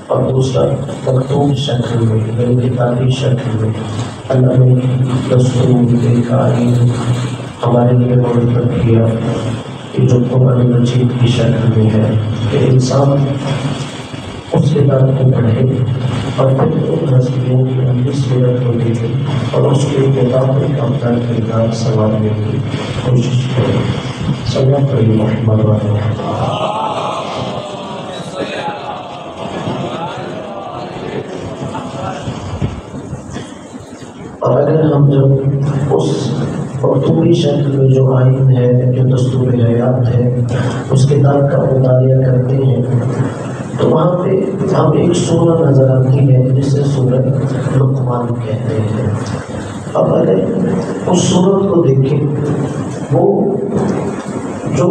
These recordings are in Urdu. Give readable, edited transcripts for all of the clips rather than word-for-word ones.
اور دوسرا مکتوب شکل میں یعنی کتابی شکل میں اللہ نے دستور ایک آئین ہمارے لیے مرتب کیا کہ جو قرآن مجید کی شکل میں ہے کہ انسان اس کتاب کو پڑھے اور پھر ان ہستیوں کی اپنی صورت کو دیکھے اور اس کے مطابق اپنا کردار سنوارنے کی کوشش کرے. صلی اللہ علیہ وسلم. اور اگر ہم جب اس مکتوبی شکل میں جو آئین ہے جو دستور حیات ہے اس کتاب کا مطالعہ کرتے ہیں تو وہاں پہ ہم ایک سورہ نظر آتی ہے جسے سورہ لقمان کہتے ہیں. اب اگر اس سورت کو دیکھیں وہ جو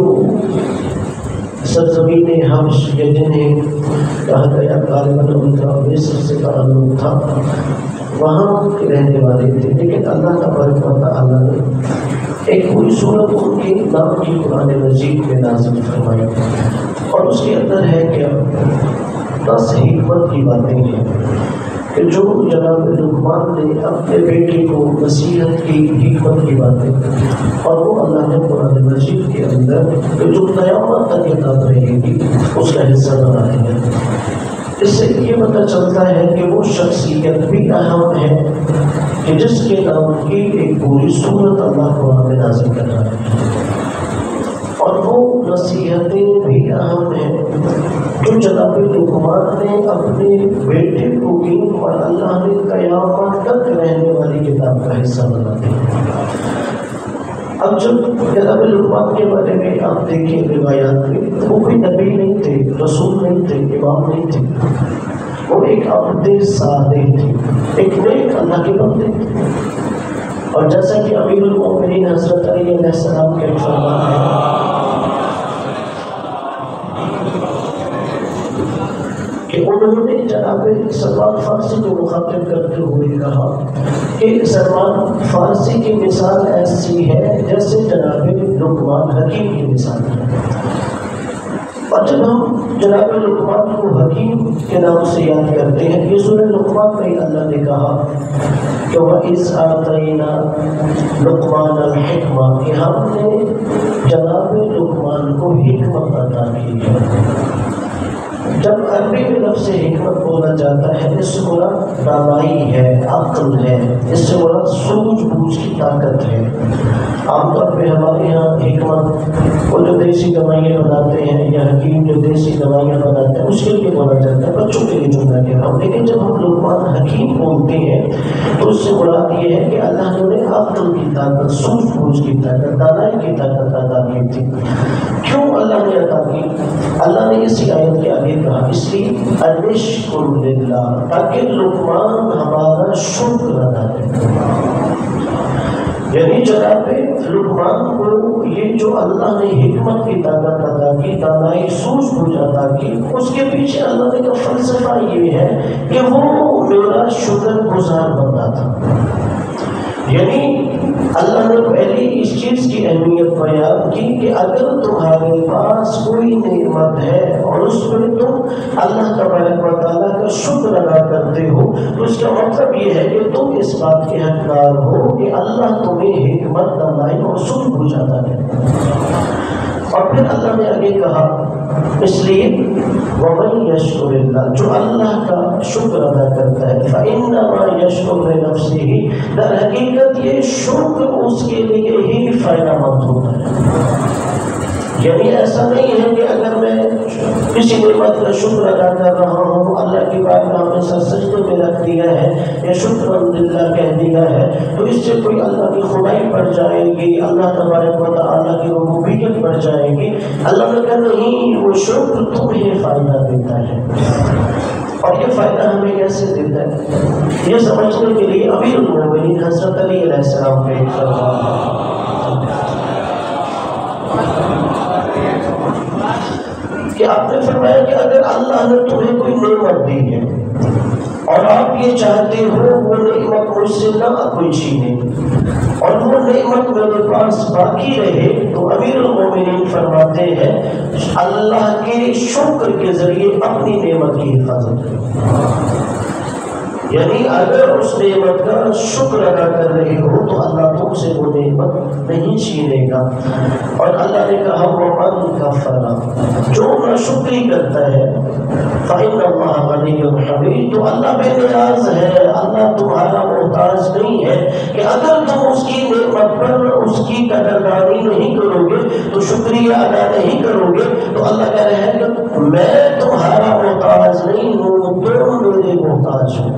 سرزمین حبش یا جنہیں کہا گیا غالباً ان کا مصر سے تعلق تھا وہاں کے رہنے والے تھے، لیکن اللہ تبارک و تعالیٰ نے ایک پوری سورت ان کے نام کی قرآن مجید میں نازل فرمائی اور اس کے اندر ہے کیا 10 حکمت کی باتیں ہیں کہ جو جناب لقمان نے اپنے بیٹے کو نصیحت کی حکمت کی باتیں اور وہ اللہ نے قرآن مجید کے اندر جو قیامت تک کتاب رہے گی اس کا حصہ بنایا ہے. اس سے یہ پتہ چلتا ہے کہ وہ شخصیت بھی اہم ہے کہ جس کے نام کی ایک پوری سورت اللہ قرآن میں نازل کر رہا ہے اور وہ نصیحتیں بھی اہم ہیں جو جناب لقمان نے اپنے بیٹے کو کی اور اللہ نے قیامت تک رہنے والی کتاب کا حصہ بنا دیا. اب جب جناب لقمان کے بارے میں آپ دیکھیں روایات میں وہ کوئی نبی نہیں تھے، رسول نہیں تھے، امام نہیں تھے، وہ ایک عبد صالح تھے، ایک نیک اللہ کے بندے تھے. اور جیسا کہ امیر المومنین حضرت علی علیہ السلام کے فرمان ہے کہ انہوں نے جناب سلمان فارسی کو مخاطب کرتے ہوئے کہا کہ سلمان فارسی کی مثال ایسی ہے جیسے جناب لقمان حکیم کی مثال ہے. اور جب ہم جناب لقمان کو حکیم کے نام سے یاد کرتے ہیں یہ سورہ لقمان میں اللہ نے کہا کہ وَإِذْ آتَيْنَا لُقْمَانَ الْحِكْمَةَ کہ ہم نے جناب لقمان کو حکمت عطا کی ہے. جب عربی میں لفظ حکمت بولا جاتا ہے اس سے مراد دانائی ہے، عقل ہے، اس سے مراد سوجھ بوجھ کی طاقت ہے. عام طور پہ ہمارے یہاں حکمت وہ جو دیسی دوائیاں بناتے ہیں یا حکیم جو دیسی دوائیاں بناتے ہیں اس کے لیے بولا جاتا ہے، بچوں کے لیے جملہ کہہ رہا ہوں. لیکن جب ہم لقمان حکیم بولتے ہیں تو اس سے مراد یہ ہے کہ اللہ نے انہیں عقل کی طاقت، سوجھ بوجھ کی طاقت، دانائی کی طاقت عطا کی تھی. کیوں اللہ نے عطا کی؟ اللہ نے اسی آیت کے آگے کہا اس لیے انشکر للہ تاکہ لقمان ہمارا شکر ادا کرے. یعنی جناب لقمان کو یہ جو اللہ نے حکمت کی طاقت عطا کی، دانائی سوجھ بوجھ عطا کی، اس کے پیچھے اللہ نے کا فلسفہ یہ ہے کہ وہ میرا شکر گزار بندہ تھا. یعنی اللہ نے پہلی اس چیز کی اہمیت بیان کی کہ اگر تمہارے پاس کوئی نعمت ہے اور اس میں تم اللہ تبارک و تعالیٰ کا شکر ادا کرتے ہو تو اس کا مطلب یہ ہے کہ تم اس بات کے حقدار ہو کہ اللہ تمہیں حکمت دانائی اور سوجھ بوجھ عطا کرے. اور پھر اللہ نے آگے کہا اس لیے وَمَن يَشْكُرِ اللَّهَ جو اللہ کا شکر ادا کرتا ہے فَإِنَّمَا يَشْكُرُ لِنَفْسِهِ در حقیقت یہ شکر اس کے لیے ہی فائدہ مند ہوتا ہے. یعنی ایسا نہیں ہے کہ اگر میں کسی نعمت کا شکر ادا کر رہا ہوں، اللہ کی بارگاہ میں سر سجدے میں رکھ دیا ہے یا شکر للہ کہہ دیا ہے تو اس سے کوئی اللہ کی خدائی بڑھ جائے گی، اللہ تبارک و تعالیٰ کی ربوبیت بڑھ جائے گی. اللہ نے کہا نہیں، وہ شکر تمہیں فائدہ دیتا ہے. اور یہ فائدہ ہمیں کیسے دیتا ہے یہ سمجھنے کے لیے امیر المومنین حضرت علی علیہ السلام کا ایک فرمان کہ آپ نے فرمایا کہ اگر اللہ نے تمہیں کوئی نعمت دی ہے اور آپ یہ چاہتے ہو وہ نعمت مجھ سے نہ کوئی چھینے اور وہ نعمت میرے پاس باقی رہے، تو امیر المومنین فرماتے ہیں اللہ کے شکر کے ذریعے اپنی نعمت کی حفاظت کرو۔ یعنی اگر اس نعمت کا شکر ادا کر رہے ہو تو اللہ تم سے وہ نعمت نہیں چھینے گا۔ اور اللہ نے کہا وَمَنْ كَفَرَ، جو ناشکری کرتا ہے فَإِنَّ اللَّهَ غَنِيٌّ حَمِيدٌ، تو اللہ بے نیاز ہے، اللہ تمہارا محتاج نہیں ہے کہ اگر تم اس کی نعمت پر اس کی قدردانی نہیں کرو گے تو شکریہ ادا نہیں کرو گے تو اللہ کہہ رہے ہیں کہ میں تمہارا محتاج نہیں ہوں، تم میرے محتاج ہو،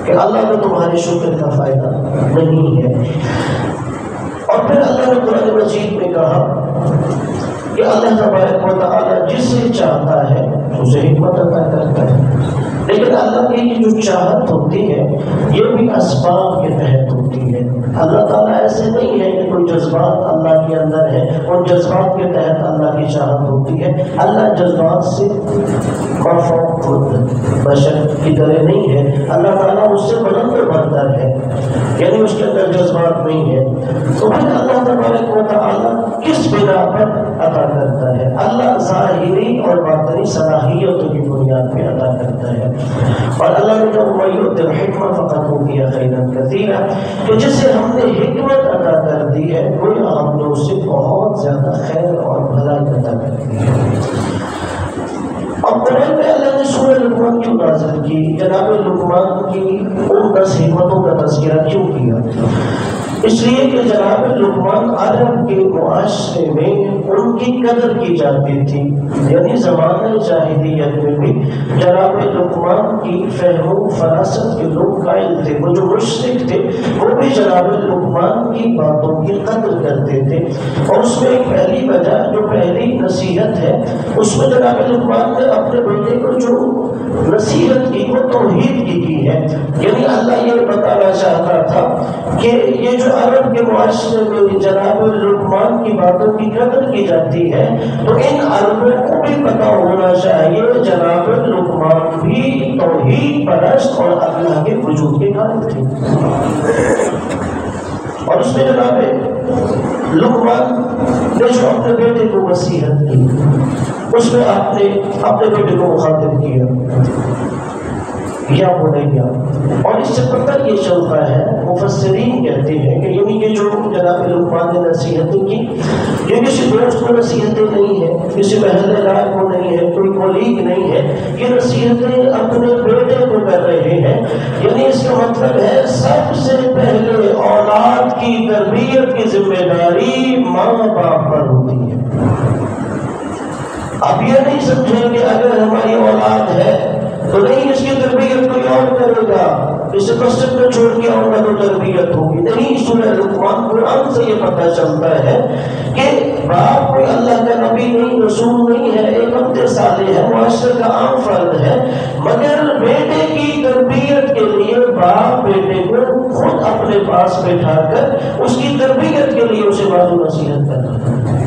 کہ اللہ کو تمہارے شکر کا فائدہ نہیں ہے۔ اور پھر اللہ نے قرآن مجید میں کہا کہ اللہ تبارک و تعالیٰ جسے چاہتا ہے اسے حکمت عطا کرتا ہے، لیکن اللہ کی یہ جو چاہت ہوتی ہے یہ بھی اسباب کے تحت ہوتی ہے۔ اللہ تعالیٰ ایسے نہیں ہے کہ کوئی جذبات اللہ کے اندر ہے اور جذبات کے تحت اللہ کی چاہت ہوتی ہے۔ اللہ جذبات سے مافوق بشر کی طرح نہیں ہے، اللہ تعالیٰ اس سے بلند و برتر ہے، یعنی اس کے اندر جذبات نہیں ہے۔ تو پھر اللہ تبارک و تعالیٰ کس بنا پر عطا کرتا ہے؟ اللہ ظاہری اور باطنی صلاحیتوں کی بنیاد پہ عطا کرتا ہے۔ اور اللہ نے جو وَيُؤْتِ الْحِكْمَةَ فَقَدْ أُوتِيَ خَيْرًا كَثِيرًا، کہ جسے ہم نے حکمت عطا کر دی ہے گویا ہم نے اسے بہت زیادہ خیر اور بھلائی عطا کر دی ہے۔ اب قرآن میں اللہ نے سورہ لقمان کیوں نازل کی؟ جناب لقمان کی ان 10 حکمتوں کا تذکرہ کیوں کیا؟ اس لیے کہ جناب لقمان عرب کے معاشرے میں ان کی قدر کی جاتی تھی، یعنی زمانہ جاہلیت میں بھی جناب لقمان کی فہم و فراست کے لوگ قائل تھے۔ وہ جو مشرک تھے وہ بھی جناب لقمان کی باتوں کی قدر کرتے تھے، اور اس میں ایک پہلی وجہ جو پہلی نصیحت ہے اس میں جناب لقمان نے اپنے بیٹے کو جو نصیحت کی وہ توحید کی ہے، یعنی اللہ یہ بتانا چاہتا تھا کہ یہ جو عرب کے معاشرے میں جناب لقمان کی باتوں کی قدر کی جاتی ہے تو ان عربوں کو بھی پتہ ہونا چاہیے جناب لقمان بھی توحید پرست اور اللہ کے وجود کے قائل تھے۔ اور اس میں جناب لقمان نے جو اپنے بیٹے کو نصیحت کی اس میں آپ نے اپنے بیٹے کو مخاطب کیا یا بنیا، اور اس سے پتہ یہ چلتا ہے مفسرین کہتے ہیں کہ یعنی یہ جو جناب لقمان نے نصیحتیں کی یہ کسی دوست کو نصیحتیں نہیں ہے، کسی محلے دار کو نہیں ہے، کوئی کولیگ نہیں ہے، یہ نصیحتیں اپنے بیٹے کو کر رہے ہیں، یعنی اس کا مطلب ہے سب سے پہلے اولاد کی تربیت کی ذمہ داری ماں باپ پر ہوتی ہے۔ اب یہ نہیں سمجھیں کہ اگر ہماری اولاد ہے تو نہیں اس کی تربیت کوئی اور کرے گا، اسے مسجد میں چھوڑ کے آؤں گا تو تربیت ہوگی، نہیں۔ سورہ لقمان قرآن سے یہ پتہ چلتا ہے کہ باپ کوئی اللہ کا نبی نہیں، رسول نہیں ہے، ایک عبد صالح ہے، معاشرے کا عام فرد ہے، مگر بیٹے کی تربیت کے لیے باپ بیٹے کو خود اپنے پاس بٹھا کر اس کی تربیت کے لیے اسے بازو نصیحت کرتا ہے۔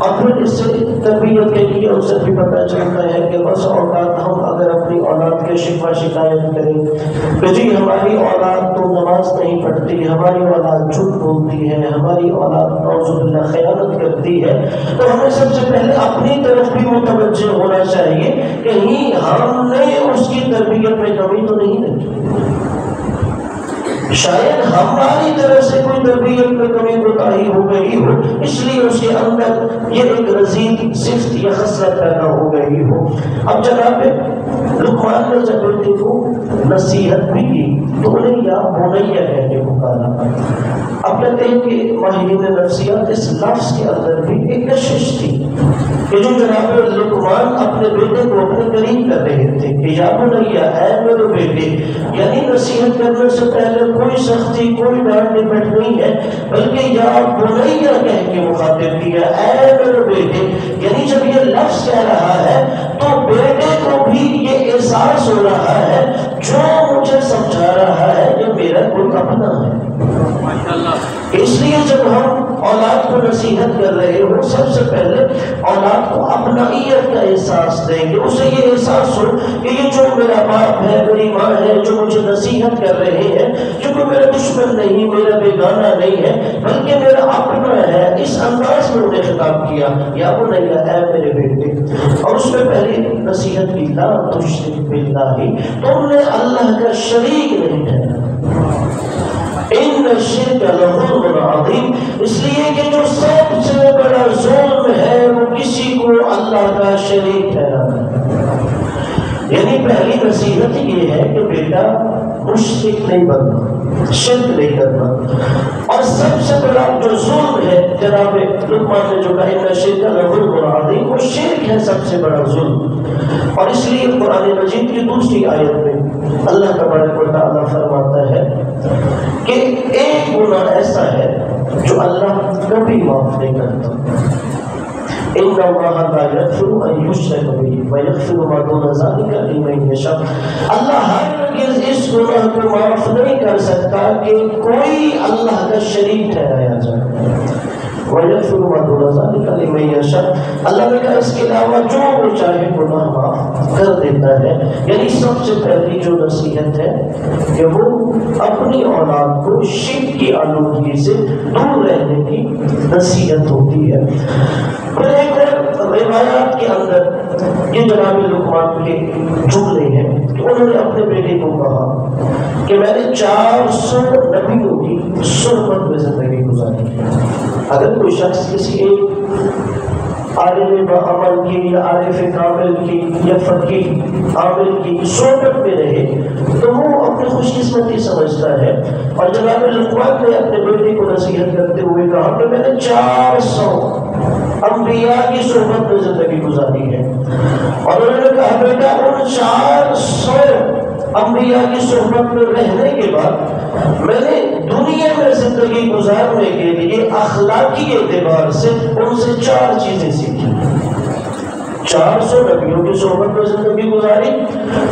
اور پھر اس سے تربیت کے لیے اسے بھی پتہ چلتا ہے کہ بس اوقات ہم اگر اپنی اولاد کے شکوہ شکایت کریں کہ جی ہماری اولاد تو نماز نہیں پڑھتی، ہماری اولاد جھوٹ بولتی ہے، ہماری اولاد نعوذ باللہ خیانت کرتی ہے، تو ہمیں سب سے پہلے اپنی طرف بھی متوجہ ہونا چاہیے کہ ہم نے اس کی تربیت میں کمی تو نہیں رکھی، شاید ہماری طرف سے کوئی تربیت میں کمی کوتاہی ہو گئی ہو، اس لیے اس کے اندر یہ ایک رزید صفت یا خصلت پیدا ہو گئی ہو۔ اب جناب لقمان نے جب بیٹے کو نصیحت بھی کی تو انہیں یا بنیا کہہ کے پکارا۔ اب کہتے ہیں کہ ماہرین نفسیات اس لفظ کے اندر بھی ایک کشش تھی کہ جو جناب لقمان اپنے بیٹے کو اپنے قریب کر رہے تھے کہ یا بنیا اے میرے بیٹے، یعنی نصیحت کرنے سے پہلے کوئی سختی کوئی ڈانٹ ڈپٹ نہیں ہے، بلکہ یا بنیا کہہ کے مخاطب کیا اے میرے بیٹے، یعنی جب یہ لفظ کہہ رہا ہے تو بیٹے کو بھی یہ احساس ہو رہا ہے جو مجھے سمجھا رہا ہے یہ میرا کوئی اپنا ہے۔ اس لیے جب ہم اولاد کو نصیحت کر رہے ہو سب سے پہلے اولاد کو اپنے اپنائیت کا احساس دیں گے، اسے یہ احساس ہو کہ یہ جو میرا باپ ہے، میری ماں ہے، جو مجھے نصیحت کر رہے ہیں، جو کوئی میرا دشمن نہیں، میرا بیگانہ نہیں ہے، بلکہ میرا اپنا ہے۔ اس انداز میں انہیں خطاب کیا، یا بنی اے میرے بیٹے، اور اس میں پہلی نصیحت کی لا تشرک باللہ، تم نے اللہ کا شریک نہیں ٹھہرایا۔ ان الشرک لظلم عظیم، اس لیے کہ جو سب سے بڑا ظلم ہے وہ کسی کو اللہ کا شریک ٹھہرانا ہے۔ یعنی پہلی نصیحت یہ ہے کہ بیٹا مشرک نہیں بننا، شرک نہیں کرنا، اور سب سے بڑا جو ظلم ہے، جناب لقمان نے جو کہا ان الشرک لظلم عظیم، وہ شرک ہے سب سے بڑا ظلم۔ اور اس لیے قرآن مجید کی دوسری آیت میں اللہ تبارک و تعالیٰ فرماتا ہے کہ ایک گناہ ایسا ہے جو اللہ کبھی معاف نہیں کرتا۔ ان اللہ لا یغفر ان یشرک بہ ویغفر ما دون ذلک لمن یشاء، اللہ ہرگز اس گناہ کو معاف نہیں کر سکتا کہ کوئی اللہ کا شریک ٹھہرایا جائے۔ وَيَغْفِرُ مَا دُونَ ذَلِكَ لِمَن يَشَاءُ، اللہ نے کہا اس کے علاوہ جو وہ چاہے گناہ معاف کر دیتا ہے۔ یعنی سب سے پہلی جو نصیحت ہے کہ وہ اپنی اولاد کو شرک کی آلودگی سے دور رہنے کی نصیحت ہوتی ہے۔ پھر ایک روایات کے اندر یہ جناب لقمان کے جملے ہیں کہ انہوں نے اپنے بیٹے کو کہا کہ میں نے 400 نبیوں کی صحبت میں زندگی گزاری۔ اگر کوئی شخص کسی ایک عالم عمل کی یا عارف کامل کی یا فقیہ عامل کی صحبت میں رہے تو وہ اپنی خوش قسمتی سمجھتا ہے۔ اور جناب لقمان نے اپنے بیٹے کو نصیحت کرتے ہوئے کہا کہ میں نے 400 انبیاء کی صحبت میں زندگی گزاری ہے، اور انہوں نے کہا بیٹا ان 400 انبیاء کی صحبت میں رہنے کے بعد میں نے دنیا میں زندگی گزارنے کے لیے اخلاقی اعتبار سے ان سے 4 چیزیں سیکھی۔ 400 نبیوں کی صحبت میں زندگی گزاری،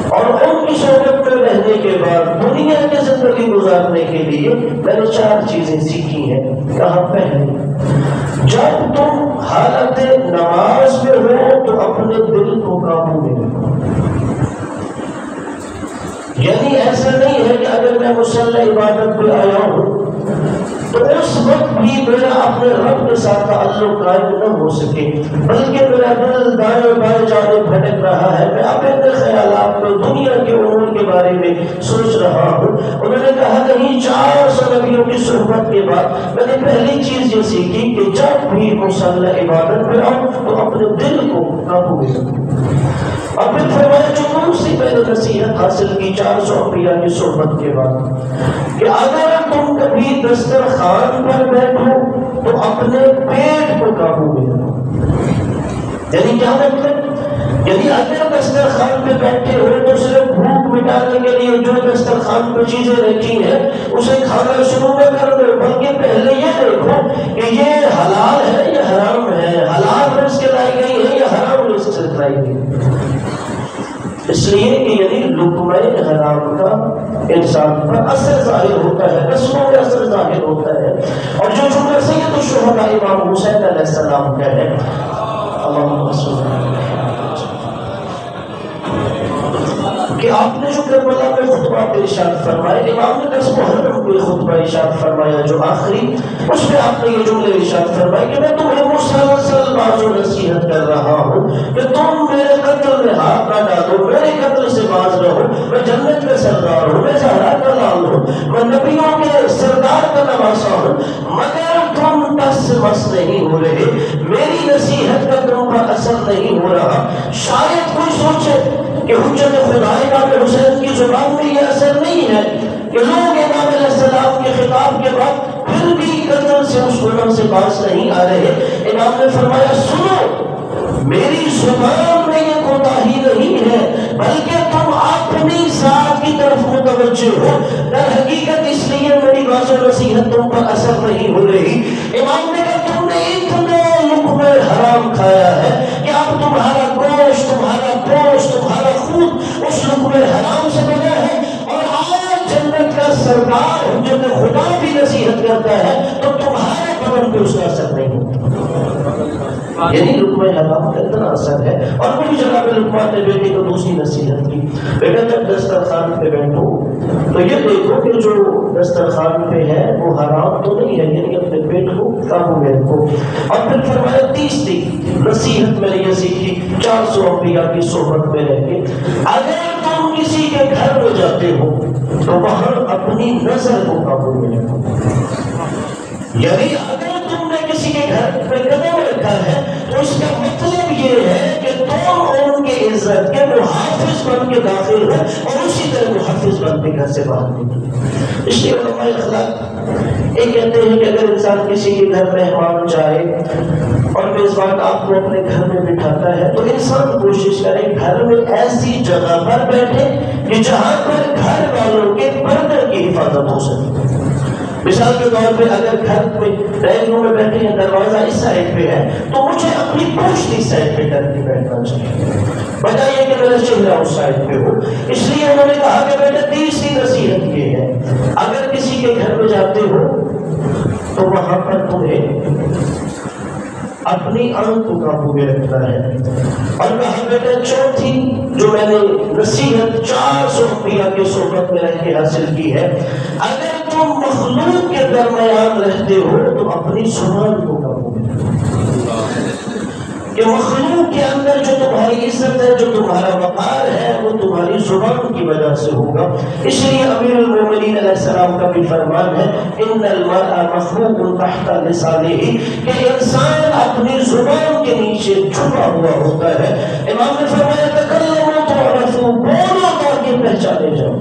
اور ان کی صحبت میں رہنے کے بعد دنیا کی زندگی گزارنے کے لیے میں نے 4 چیزیں سیکھی ہیں۔ کہا پہلی، جب تم حالت نماز میں ہو تو اپنے دل کو قابو میں رکھو۔ یعنی ایسا نہیں ہے کہ اگر میں مصلی عبادت پہ آیا ہوں تو اس وقت بھی میرا اپنے رب کے ساتھ تعلق قائم نہ ہو سکے، بلکہ میرا دل دائیں بائیں جانے بھٹک رہا ہے، میں اپنے خیالات میں دنیا کے امور کے بارے میں سوچ رہا ہوں۔ انہوں نے کہا نہیں، 400 نبیوں کی صحبت کے بعد میں نے پہلی چیز یہ سیکھی کہ جب بھی مصلی عبادت پہ آؤں تو اپنے دل کو قابو میں رکھوں۔ اور پھر فرمایا جو دوسری میں نے نصیحت حاصل کی 400 انبیاء کی صحبت کے بعد کہ اگر تم کبھی دسترخوان پر بیٹھو تو اپنے پیٹ کو قابو میں رکھو۔ یعنی کیا مطلب؟ یعنی اگر دسترخوان پہ بیٹھے ہوئے تو صرف بھوک مٹانے کے لیے جو دسترخوان پہ چیزیں رکھی ہیں اسے کھانا شروع نہ کر دو، بلکہ پہلے یہ دیکھو کہ یہ حلال ہے یا حرام ہے، حلال رزق لائی گئی ہے یا حرام رزق لائی گئی ہے۔ اس لیے کہ یعنی لقمہ حرام کا انسان پر اثر ظاہر ہوتا ہے، رسموں میں اثر ظاہر ہوتا ہے۔ اور جو جملہ سید الشہداء امام حسین علیہ السلام کا ہے، اللہم صل علی کہ آپ نے جو کربلا میں خطبہ ارشاد فرمایا، امام نے 10 محرم کو خطبہ ارشاد فرمایا جو آخری، اس میں آپ نے یہ جملے ارشاد فرمایا کہ میں تمہیں مسلسل باز و نصیحت کر رہا ہوں کہ تم میرے قتل میں ہاتھ نہ ڈالو، میرے قتل سے باز رہو، میں جنت کا سردار ہوں، میں زہرا کا لال ہوں، میں نبیوں کے سردار کا نواسا ہوں، مگر تم ٹس مس نہیں ہو رہے، میری نصیحت کا تم پر اثر نہیں ہو رہا۔ شاید کوئی سوچے کہ حجت خدا امام حسین کی زبان میں یہ اثر نہیں ہے کہ لوگ امام علیہ السلام کے خطاب کے بعد پھر بھی قتل سے اس گناہ سے باز نہیں آ رہے۔ امام نے فرمایا سنو، میری زبان میں یہ کوتاہی نہیں ہے، بلکہ تم اپنی ذات کی طرف متوجہ ہو، در حقیقت اس لیے میری باز و نصیحت تم پر اثر نہیں ہو رہی۔ امام نے کہا تم نے اتنے لقمہ حرام کھایا ہے کہ اب تمہارا گوشت، تمہارا گوشت، تمہارا خون اس لقمہ حرام سے بنا ہے، اور آج جنت کا سردار حجت خدا بھی نصیحت کرتا ہے تو تمہارے بدن پہ اس کا اثر نہیں ہوتا۔ یعنی لقمہ حرام کا اتنا اثر ہے۔ اور وہی جناب لقمان نے بیٹے کو دوسری نصیحت کی، بیٹا جب دسترخوان پہ بیٹھو تو یہ دیکھو کہ جو دسترخوان پہ ہے وہ حرام تو نہیں ہے، یعنی اپنے پیٹ کو قابو میں رکھو۔ اور پھر فرمایا تیسری نصیحت میں نے یہ سیکھی 400 انبیاء کی صحبت میں رہ کے، اگر تم کسی کے گھر میں جاتے ہو تو وہاں اپنی نظر کو قابو میں رکھو، یعنی اگر تم نے کسی کے گھر پہ قدم رکھا ہے تو اس کا مطلب یہ ہے کہ تم ان کی عزت کے محافظ بن کے داخل ہو اور اسی طرح محافظ بن کے گھر سے باہر نکلو۔ اس لیے علماء اخلاق یہ کہتے ہیں کہ اگر انسان کسی کے گھر مہمان جائے اور میزبان آپ کو اپنے گھر میں بٹھاتا ہے تو انسان کوشش کرے گھر میں ایسی جگہ پر بیٹھے کہ جہاں پر گھر والوں کے پردے کی حفاظت ہو سکے۔ مثال کے طور پہ اگر گھر میں ڈرائنگ روم میں بیٹھے ہیں، دروازہ اس سائڈ پہ ہے تو مجھے اپنی پوچھ اس سائڈ پہ کر کے بیٹھنا چاہیے، بتائیے کہ میرا چہرہ اس سائڈ پہ ہو۔ اس لیے انہوں نے کہا کہ بیٹا تیسری نصیحت یہ ہے، اگر کسی کے گھر میں جاتے ہو تو وہاں پر تمہیں اپنی آنکھ کو قابو میں رکھنا ہے۔ اور کہا بیٹا چوتھی جو میں نے نصیحت 400 انبیاء کی صحبت میں رہ کے حاصل کی ہے، اگر تم مخلوق کے درمیان رہتے ہو تو اپنی زبان کو قابو میں رکھو، کہ مخلوق کے اندر جو تمہاری عزت ہے، جو تمہارا وقار ہے، وہ تمہاری زبان کی وجہ سے ہوگا۔ اس لیے امیر المومنین علیہ السلام کا بھی فرمان ہے ان المرء مخلوق تحت لسانہ، کہ انسان اپنی زبان کے نیچے چھپا ہوا ہوتا ہے۔ امام نے فرمایا تکلموا تعرفوا، بولو تاکہ پہچانے جاؤ،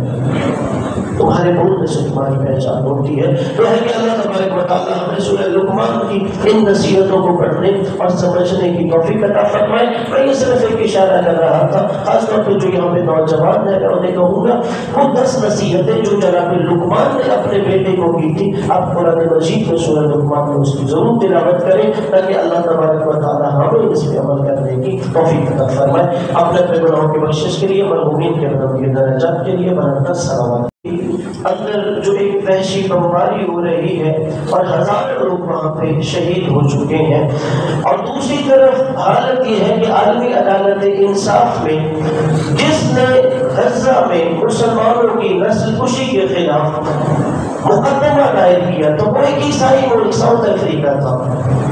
تمہارے بولنے سے تمہاری پہچان ہوتی ہے۔ تو ہے کہ اللہ تبارک و تعالیٰ ہمیں سورہ لقمان کی ان نصیحتوں کو پڑھنے اور سمجھنے کی توفیق عطا فرمائے۔ میں یہ صرف ایک اشارہ کر رہا تھا، خاص طور پہ جو یہاں پہ نوجوان ہے میں انہیں کہوں گا وہ 10 نصیحتیں جو جناب لقمان نے اپنے بیٹے کو کی تھی، آپ قرآن مجید میں سورہ لقمان میں اس کی ضرور تلاوت کریں تاکہ اللہ تبارک و تعالیٰ ہمیں اس پہ عمل کرنے کی توفیق عطا فرمائے۔ اپنے گناہوں کی بخشش کے لیے، مرحومین کے بلند درجات کے لیے بلند سلامات۔ اندر جو ایک وحشی بمباری ہو رہی ہے اور ہزاروں لوگ وہاں پہ شہید ہو چکے ہیں، اور دوسری طرف حالت یہ ہے کہ عالمی عدالت انصاف میں جس نے غزہ میں مسلمانوں کی نسل کشی کے خلاف مقدمہ دائر کیا تو وہ ایک عیسائی ملک ساؤتھ افریقہ تھا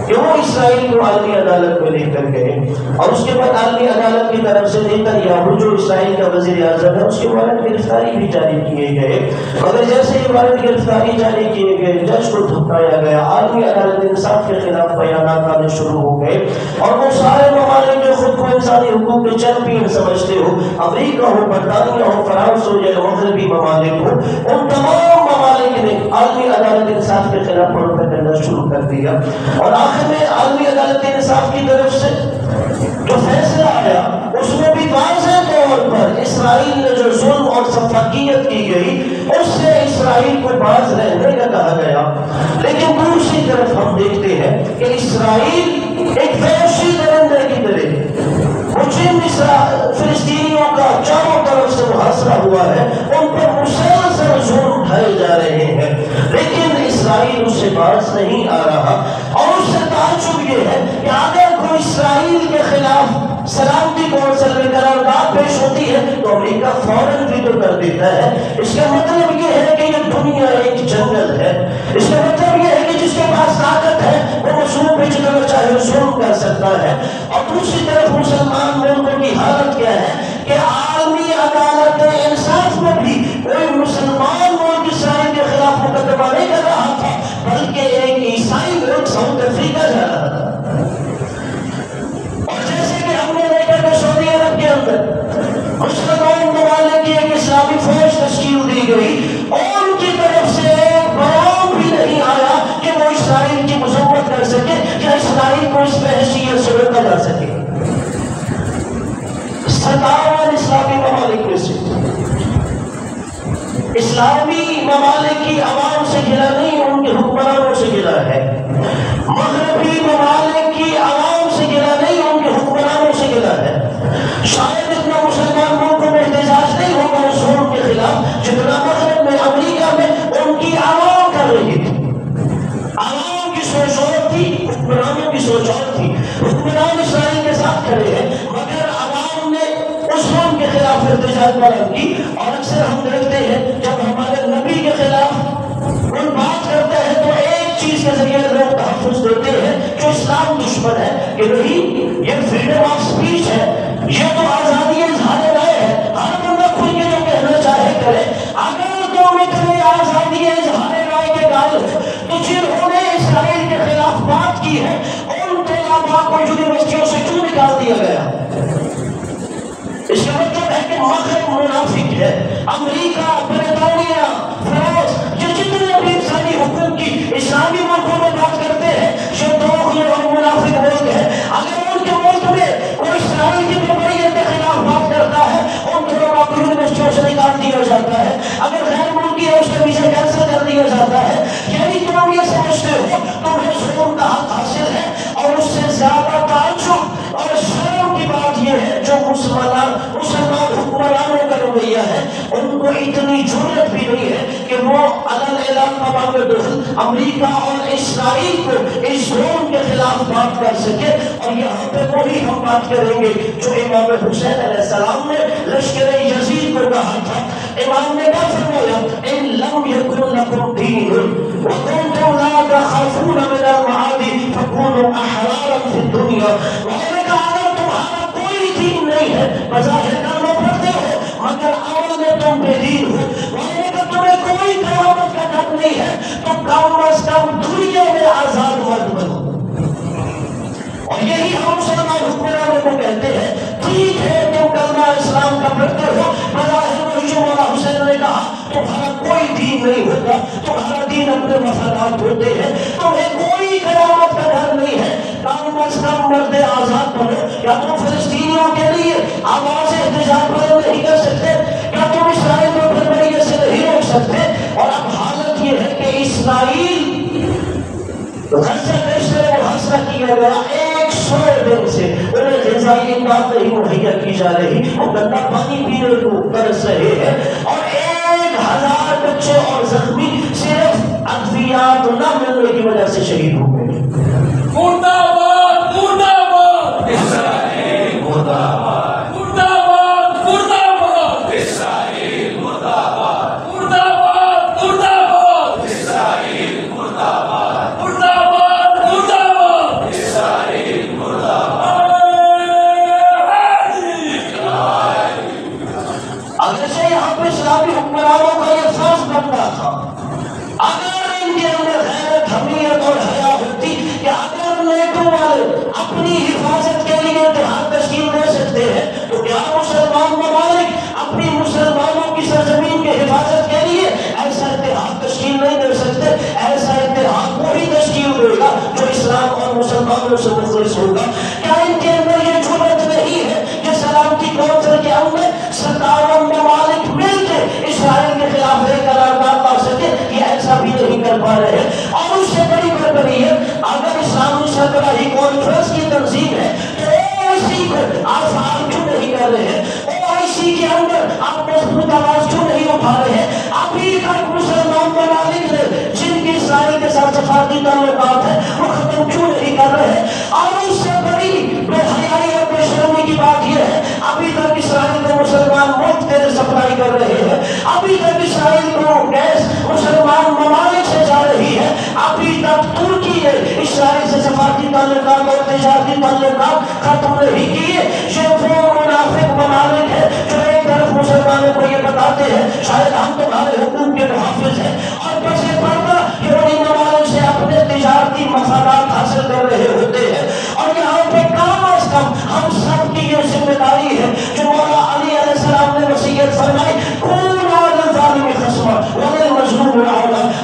کہ وہ اسرائیل کو عالمی عدالت میں لے کر گئے، اور اس کے بعد عالمی عدالت کی طرف سے نیتنیاہو جو اسرائیل کا وزیر اعظم ہے اس کے وارنٹ گرفتاری بھی جاری کیے گئے، مگر جیسے ہی وارنٹ گرفتاری جاری کیے گئے جج کو دھمکایا گیا، عالمی عدالت انصاف کے خلاف بیانات آنے شروع ہو گئے، اور وہ سارے ممالک جو خود کو انسانی حقوق کے چیمپئن سمجھتے ہو، امریکہ ہو، برطانیہ ہو، فرانس ہو یا مغربی ممالک ہو، ان تمام ممالک نے عالمی عدالت انصاف کے خلاف مڑ کرنا شروع کر دیا، اور آخر میں عالمی عدالت انصاف کی طرف سے جو فیصلہ آیا اس میں بھی واضح طور پر اسرائیل نے جو ظلم اور سفاکیت کی گئی اس سے اسرائیل کو باز رہنے کا کہا گیا، لیکن دوسری طرف ہم دیکھتے ہیں کہ اسرائیل ایک وحشی درندے کی طرح مجرم فلسطینیوں کا چاروں طرف سے محاصرہ ہوا ہے، ان پر مسلسل ظلم ڈھائے جا رہے ہیں، لیکن اسرائیل اس سے باز نہیں آ رہا، اور اس سے تعجب یہ ہے کہ اگر کوئی اسرائیل کے خلاف سلامتی کونسل میں قرارداد پیش ہوتی ہے تو امریکہ فوراً ویٹو کر دیتا ہے۔ اس کا مطلب یہ ہے کہ یہ دنیا ایک جنگل ہے، اس کا مطلب یہ ہے کہ جس کے پاس طاقت ہے وہ مظلوم پہ جتنا چاہے ظلم کر سکتا ہے، اور دوسری طرف مسلمان ملکوں کی حالت کیا ہے کہ عالمی عدالت انصاف میں بھی کوئی مسلمان ملک اسرائیل کے خلاف مقدمہ نہیں کر رہا تھا بلکہ ایک عیسائی ملک ساؤتھ افریقہ جا رہا تھا، اور جیسے کہ ہم نے دیکھا کہ سعودی عرب کے اندر مسلمان ممالک کی ایک اسلامی فوج تشکیل دی گئی اور ان کی طرف سے ایک بیان بھی نہیں آیا کہ وہ اسرائیل کی مذمت کر سکے یا اسرائیل کو اس پہ حیثیت سے روکا جا سکے۔ 57 اسلامی ممالک میں سے اسلامی ممالک کی عوام سے گلا نہیں، ان کے حکمرانوں سے گلا ہے، مغربی ممالک کی عوام سے گلا نہیں، ان کے حکمرانوں سے گلا ہے۔ شاید اتنا مسلمان ملکوں میں احتجاج نہیں ہوگا اس ظلم کے خلاف جتنا مغرب میں امریکہ میں ان کی عوام کر رہی تھی۔ عوام کی سوچ اور تھی، حکمرانوں کی سوچ اور تھی۔ حکمران کے خلاف احتجاج بلند کی. اور اکثر ہم دیکھتے ہیں جب ہمارے نبی کے خلاف کوئی بات کرتے ہیں تو ایک چیز کے ذریعے لوگ تحفظ دیتے ہیں جو اسلام دشمن ہے کہ نہیں یہ فریڈم آف اسپیچ ہے, یہ تو آزادی اظہار رائے ہے, ہر بندہ کھل کے جو کہنا چاہے کرے. اگر تم اتنے آزادی اظہار رائے کے قائل ہو تو جنہوں نے اسرائیل کے خلاف بات کی ہے ان طلباء کو یونیورسٹیوں سے کیوں نکال دیا گیا؟ اس کا مطلب ہے کہ مغرب منافق ہے. امریکہ, برطانیہ, فرانس, یہ جتنے بھی انسانی حقوق کی اسلامی ملکوں میں بات کرتے ہیں یہ دوغلی اور منافق ملک ہے. اگر ان کے ملک میں کوئی اسرائیل کی بربریت کے خلاف بات کرتا ہے ان طلباء کو یونیورسٹیوں سے نکال دیا جاتا ہے. اگر غیر ملکی ہے اس کا ویزا کینسل کر دیا جاتا ہے. یعنی تم یہ سمجھتے ہو تمہیں ظلم کا حق حاصل ہے, اور اس سے زیادہ تعجب اور شرم کی بات یہ ہے جو مسلمان حکمرانوں کا رویہ ہے. ان کو اتنی جرأت بھی نہیں ہے کہ وہ علل اعلان دخل امریکہ اور اسرائیل کو اس ظلم کے خلاف بات کر سکے. اور یہاں پہ وہی ہم بات کریں گے جو امام حسین علیہ السلام نے لشکر یزید کو کہا تھا. امام نے کیا فرمایا؟ ان لم یکن لکم دین وکنتم لا تخافون من المعادی فکونوا احرارا فی الدنیا. میں نے کہا اگر تمہارا کوئی دین نہیں ہے, بظاہر کلمہ پڑھتے ہو مگر عمل میں تم بے دین ہو, میں نے کہا تمہیں کوئی قیامت کا ڈر نہیں ہے تو کم از کم دنیا میں آزاد مرد بنو. اور یہی ہم مسلمان حکمرانوں کو کہتے ہیں ٹھیک ہے تم کلمہ اسلام کا پڑھتے ہو, بظاہر مولانا حسین نے کہا تمہارا کوئی دین نہیں ہوتا, تمہارا دین اپنے مفادات ہوتے ہیں, تمہیں کوئی قیامت کا ڈر نہیں ہے, کم از کم مرد آزاد بنو. کیا تم فلسطینیوں کے لیے آواز احتجاج بلند نہیں کر سکتے؟ کیا تم اسرائیل کو بربریت سے نہیں روک سکتے؟ اور اب حالت یہ ہے کہ اسرائیل غزہ سے محاصرہ کیا گیا, 100 دن سے انہیں غذائی امداد نہیں مہیا کی جا رہی, وہ گندا پانی پینے کو ترس رہے ہیں, اور 1000 بچے اور زخمی صرف ادویات نہ ملنے کی وجہ سے شہید ہو گئے. مردہ باد, مردہ باد اسرائیل, مردہ باد, مردہ باد, مردہ باد اسرائیل, مردہ باد, مردہ باد, مردہ باد اسرائیل, مردہ باد, مردہ باد, مردہ باد اسرائیل, مردہ باد. اگرچہ یہاں پہ اسلامی حکمرانوں کا یہ فرض بنتا تھا, اگر ان کے اندر غیرت, حمیت اور حیا ہوتی کہ اگر نیٹو والے اپنی حفاظت کے لیے اتحاد تشکیل دے سکتے ہیں تو کیا مسلمان ممالک اپنی مسلمانوں کی سرزمین کی حفاظت کے لیے ایسا اتحاد تشکیل نہیں دے سکتے؟ ایسا اتحاد وہی تشکیل دے گا جو اسلام اور مسلمانوں سے مخلص ہوگا. کیا ان کے اندر یہ جرأت نہیں ہے کہ سلامتی کونسل کے اندر 57 ممالک مل کے اسرائیل کے خلاف ایک قرارداد لا سکے؟ یہ ایسا بھی نہیں کر پا رہے ہیں. اور اس سے بڑی بربری ہے اگر اسلامی سربراہی کانفرنس کی تنظیم ہے تو اوائسی کو آپ فعال کیوں نہیں کر رہے ہیں؟ اوائسی کے اندر آپ مضبوط آواز کیوں نہیں اٹھا رہے ہیں؟ ابھی تک مسلمان ممالک نے جن کی اسرائیل کے ساتھ سفارتی تعلقات ہے وہ ختم کیوں نہیں کر رہے ہیں؟ اور اس سے بڑی بے حیائی اور بے شرمی کی بات یہ ہے ابھی تک اسرائیل کو مسلمان مفت تیل سپلائی کر رہے ہیں, ابھی تک اسرائیل کو گیس مسلمان ممالک سے جا رہی ہے, ابھی تک ترکی نے اسرائیل سے سفارتی تعلقات اور تجارتی تعلقات ختم نہیں کیے. یہ وہ منافق ممالک ہے جو ایک طرف مسلمانوں کو یہ بتاتے ہیں شاید ہم تمہارے حقوق کے محافظ ہیں, اور بس یہ پڑھتا کہ انہیں ممالک سے اپنے تجارتی مفادات حاصل کر رہے ہوتے ہیں. اور یہاں پہ کم از کم ہم سب کی یہ ذمہ داری ہے جو مولا علی علیہ السلام نے وصیت فرمائی,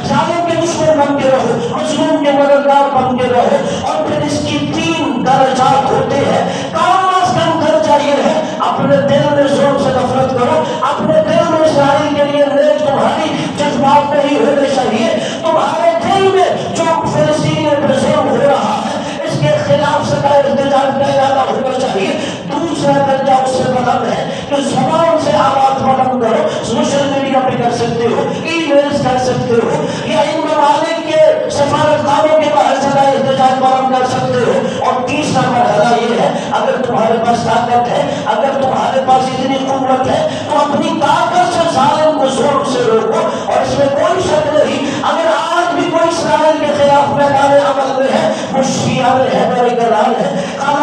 ظالم کے دشمن بن کے رہو, مظلوم کے مددگار بن کے رہو. اور پھر اس کی 3 درجات ہوتے ہیں. کم از کم درجہ یہ ہے اپنے دل میں ظلم سے نفرت کرو, اپنے دل میں اسرائیل کے لیے نیک تمہاری جذبات نہیں ہونے چاہیے. تمہارے دل میں جو فلسطینیوں پر ظلم ہو رہا ہے اس کے خلاف سدا احتجاج کا ارادہ ہونا چاہیے. دوسرا درجہ اس سے بلند ہے کہ زبان سے آواز بلند کرو, سوشل میڈیا پہ کر سکتے ہو, ای میلز کر سکتے ہو, یا ان ممالک کے سفارتخانوں کے باہر سدا احتجاج بلند کر سکتے ہو. اور تیسرا فیصلہ یہ ہے اگر تمہارے پاس طاقت ہے، اگر تمہارے پاس اتنی قوت ہے تو اپنی طاقت سے ظالم کو زور سے روکو. اور اس میں کوئی شک نہیں اگر آج بھی کوئی اسرائیل کے خلاف میدان عمل میں ہے، وہ شیعہ میں ہے، برقرار ہے.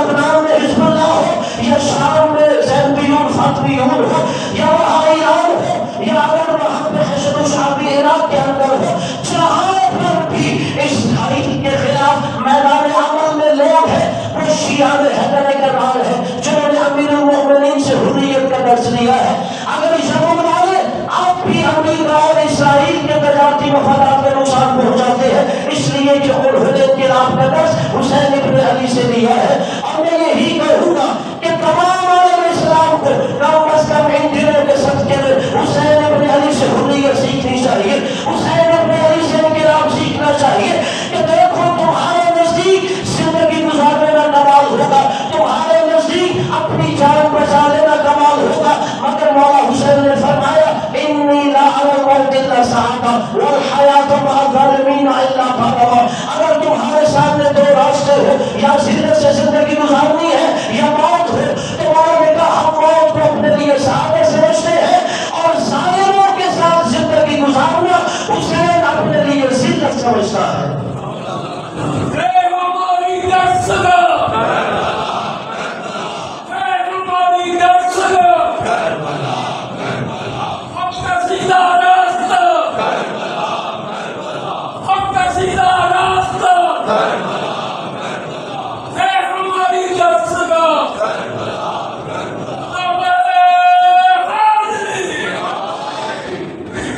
لبنان میں حزب اللہ ہو یا شام میں زیدیون فاطمیون ہو یا وہاں ایران ہو یا اگر وہاں پہ حشد و شعبی عراق کے اندر ہو، جہاں پر بھی اسرائیل کے خلاف میدان عمل میں لوگ ہیں وہ شیعہ میں برقرار ہے جنہوں نے امیر المؤمنین سے حریت کا درس لیا ہے. اگر یمن والے آپ بھی امریکہ اور اسرائیل کے تجارتی مفادات میں نقصان پہنچاتے ہیں اس لیے کہ انہوں نے انقلاب کا درس حسین ابن علی سے لیا ہے. اور میں یہی کہوں گا کہ تمام عالم اسلام کو کم از کم ان دنوں کے صدقے میں حسین ابن علی سے حریت سیکھنی چاہیے، حسین ابن علی سے انقلاب سیکھنا چاہیے کہ دیکھو تمہارے نزدیک زندگی گزارنے کا کمال ہوگا، تمہارے نزدیک اپنی جان بچا لینا کمال ہوگا، مگر مولا حسین نے فرمایا انی لا ارى الموت الا سعادہ والحیات مع الظالمین الا فرما. اگر تمہارے سامنے دو راستے ہو، یا ذلت سے زندگی گزارنی ہے یا موت ہو، تو مولا نے کہا ہم موت کو اپنے لیے سعادت سمجھتے ہیں اور ظالموں کے ساتھ زندگی گزارنا حسین اپنے لیے ذلت سمجھتا ہے.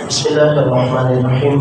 بسم الله الرحمن الرحيم.